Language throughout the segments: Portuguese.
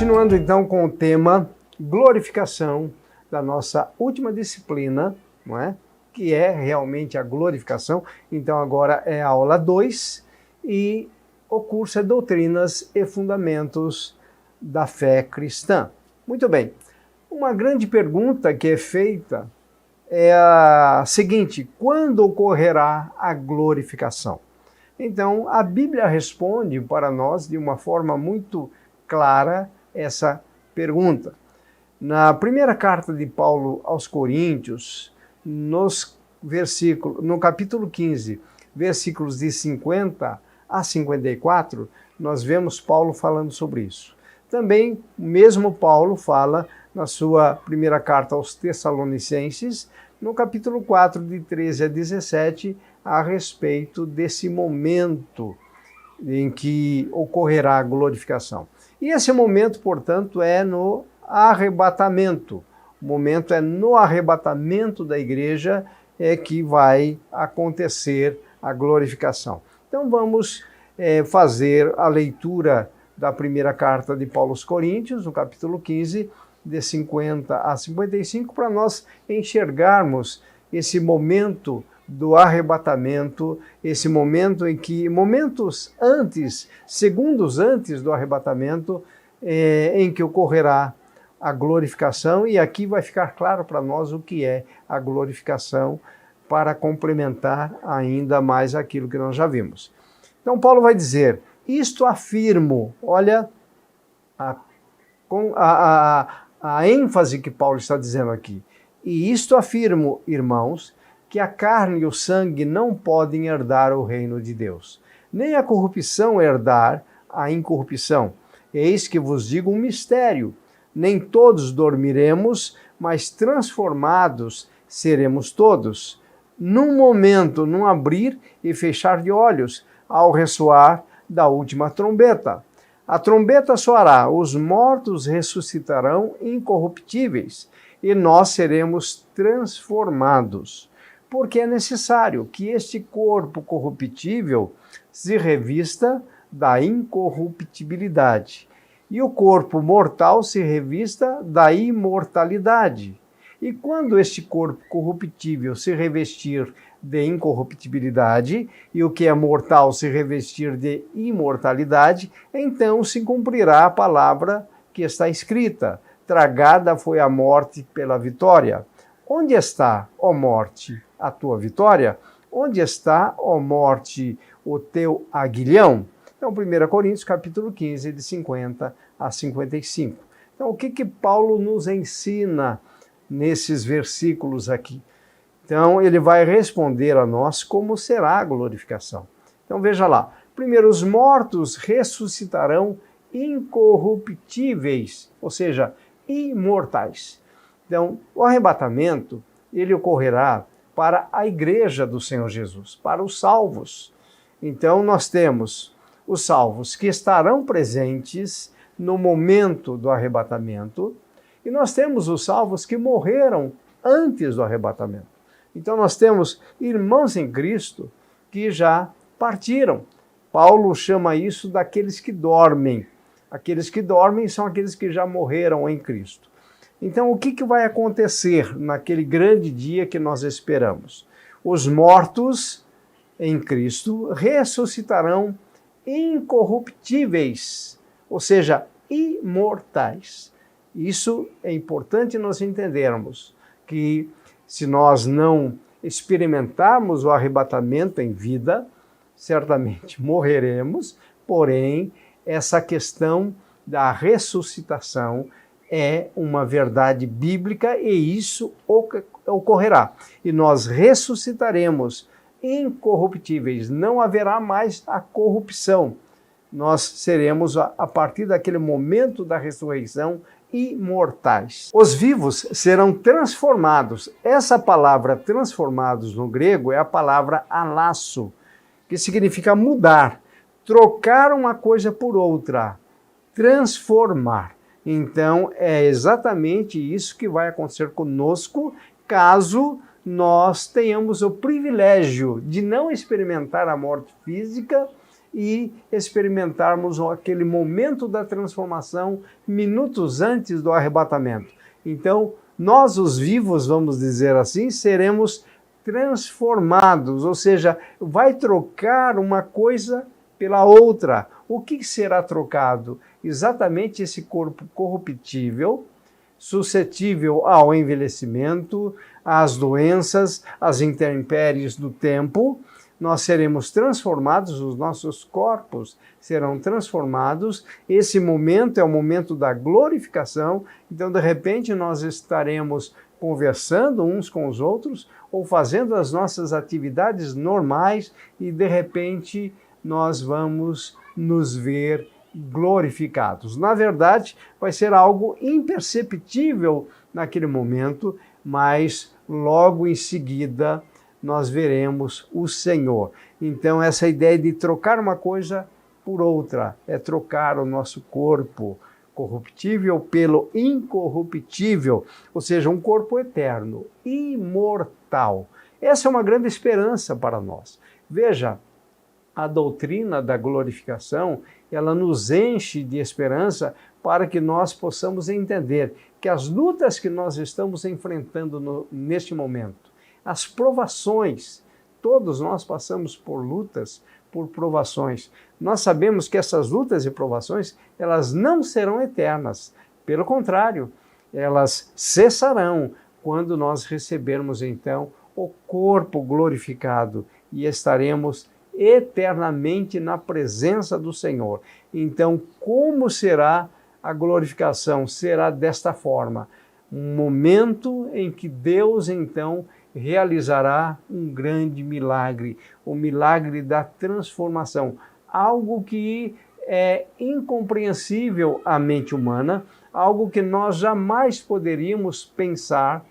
Continuando então com o tema glorificação da nossa última disciplina, não é? Que é realmente a glorificação. Então agora é a aula 2 e o curso é Doutrinas e Fundamentos da Fé Cristã. Muito bem, uma grande pergunta que é feita é a seguinte: quando ocorrerá a glorificação? Então a Bíblia responde para nós de uma forma muito clara essa pergunta. Na primeira carta de Paulo aos Coríntios, no capítulo 15, versículos de 50 a 54, nós vemos Paulo falando sobre isso. Também, mesmo Paulo fala na sua primeira carta aos Tessalonicenses, no capítulo 4, de 13 a 17, a respeito desse momento em que ocorrerá a glorificação. E esse momento, portanto, é no arrebatamento. O momento é no arrebatamento da igreja que vai acontecer a glorificação. Então vamos fazer a leitura da primeira carta de Paulo aos Coríntios, no capítulo 15, de 50 a 55, para nós enxergarmos esse momento do arrebatamento, esse momento em que, momentos antes, segundos antes do arrebatamento, em que ocorrerá a glorificação, e aqui vai ficar claro para nós o que é a glorificação, para complementar ainda mais aquilo que nós já vimos. Então Paulo vai dizer: isto afirmo, olha a ênfase que Paulo está dizendo aqui, e isto afirmo, irmãos, que a carne e o sangue não podem herdar o reino de Deus, nem a corrupção herdar a incorrupção. Eis que vos digo um mistério: nem todos dormiremos, mas transformados seremos todos, num momento, num abrir e fechar de olhos, ao ressoar da última trombeta. A trombeta soará, os mortos ressuscitarão incorruptíveis, e nós seremos transformados. Porque é necessário que este corpo corruptível se revista da incorruptibilidade, e o corpo mortal se revista da imortalidade. E quando este corpo corruptível se revestir de incorruptibilidade, e o que é mortal se revestir de imortalidade, então se cumprirá a palavra que está escrita: tragada foi a morte pela vitória. Onde está, ó morte, a tua vitória? Onde está, ó morte, o teu aguilhão? Então, 1 Coríntios, capítulo 15, de 50 a 55. Então, o que Paulo nos ensina nesses versículos aqui? Então, ele vai responder a nós como será a glorificação. Então, veja lá. Primeiro, os mortos ressuscitarão incorruptíveis, ou seja, imortais. Então, o arrebatamento, ele ocorrerá para a igreja do Senhor Jesus, para os salvos. Então, nós temos os salvos que estarão presentes no momento do arrebatamento, e nós temos os salvos que morreram antes do arrebatamento. Então, nós temos irmãos em Cristo que já partiram. Paulo chama isso daqueles que dormem. Aqueles que dormem são aqueles que já morreram em Cristo. Então, o que vai acontecer naquele grande dia que nós esperamos? Os mortos em Cristo ressuscitarão incorruptíveis, ou seja, imortais. Isso é importante nós entendermos, que se nós não experimentarmos o arrebatamento em vida, certamente morreremos, porém, essa questão da ressuscitação é uma verdade bíblica e isso ocorrerá. E nós ressuscitaremos incorruptíveis, não haverá mais a corrupção. Nós seremos, a partir daquele momento da ressurreição, imortais. Os vivos serão transformados. Essa palavra transformados no grego é a palavra alasso, que significa mudar, trocar uma coisa por outra, transformar. Então, é exatamente isso que vai acontecer conosco, caso nós tenhamos o privilégio de não experimentar a morte física e experimentarmos aquele momento da transformação minutos antes do arrebatamento. Então, nós, os vivos, vamos dizer assim, seremos transformados, ou seja, vai trocar uma coisa pela outra. O que será trocado? Exatamente esse corpo corruptível, suscetível ao envelhecimento, às doenças, às intempéries do tempo. Nós seremos transformados, os nossos corpos serão transformados. Esse momento é o momento da glorificação. Então, de repente, nós estaremos conversando uns com os outros ou fazendo as nossas atividades normais e, de repente, nós vamos nos ver glorificados. Na verdade, vai ser algo imperceptível naquele momento, mas logo em seguida nós veremos o Senhor. Então, essa ideia de trocar uma coisa por outra é trocar o nosso corpo corruptível pelo incorruptível, ou seja, um corpo eterno, imortal. Essa é uma grande esperança para nós. Veja, a doutrina da glorificação, ela nos enche de esperança para que nós possamos entender que as lutas que nós estamos enfrentando neste momento, as provações, todos nós passamos por lutas, por provações. Nós sabemos que essas lutas e provações, elas não serão eternas. Pelo contrário, elas cessarão quando nós recebermos, então, o corpo glorificado e estaremos eternamente na presença do Senhor. Então, como será a glorificação? Será desta forma, um momento em que Deus, então, realizará um grande milagre, o milagre da transformação, algo que é incompreensível à mente humana, algo que nós jamais poderíamos pensar,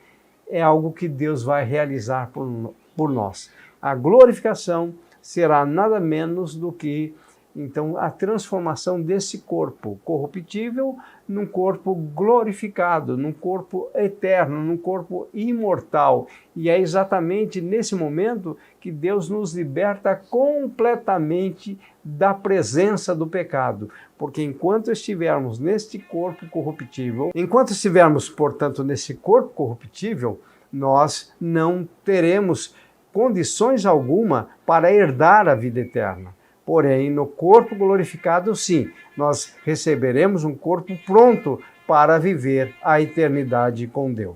é algo que Deus vai realizar por nós. A glorificação será nada menos do que, então, a transformação desse corpo corruptível num corpo glorificado, num corpo eterno, num corpo imortal. E é exatamente nesse momento que Deus nos liberta completamente da presença do pecado. Porque enquanto estivermos neste corpo corruptível, enquanto estivermos, portanto, nesse corpo corruptível, nós não teremos condições alguma para herdar a vida eterna. Porém, no corpo glorificado, sim, nós receberemos um corpo pronto para viver a eternidade com Deus.